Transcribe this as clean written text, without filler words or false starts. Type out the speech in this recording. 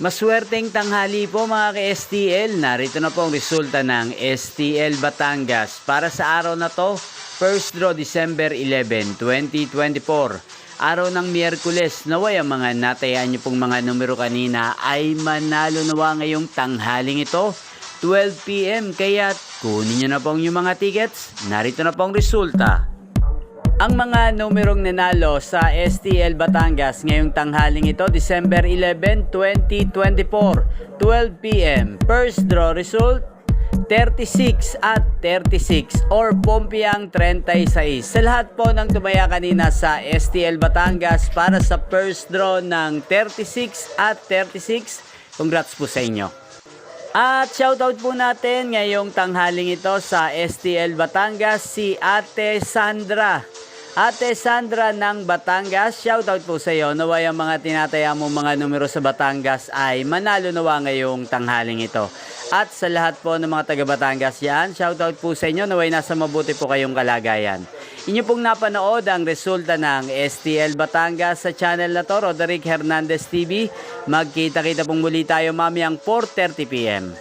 Maswerteng tanghali po mga ka-STL. Narito na po ang resulta ng STL Batangas para sa araw na to, first draw December 11, 2024. Araw ng Miyerkules, naway ang mga natayaan niyo pong mga numero kanina ay manalo nawa ngayong tanghaling ito, 12 PM. Kaya kunin niyo na po ang inyong mga tickets. Narito na po ang resulta. Ang mga numerong nanalo sa STL Batangas ngayong tanghaling ito, December 11, 2024, 12 PM. First draw result, 36 at 36 or Pompiang 36. Sa lahat po ng tumaya kanina sa STL Batangas para sa first draw ng 36 at 36, congrats po sa inyo. At shoutout po natin ngayong tanghaling ito sa STL Batangas si Ate Sandra. Ate Sandra ng Batangas, shoutout po sa iyo. Naway ang mga tinataya mo mga numero sa Batangas ay manalo nawa ngayong tanghaling ito. At sa lahat po ng mga taga Batangas yan, shoutout po sa inyo. Naway nasa mabuti po kayong kalagayan. Inyo pong napanood ang resulta ng STL Batangas sa channel na to, Roderick Hernandez TV. Magkita-kita pong muli tayo mamayang 4:30 PM.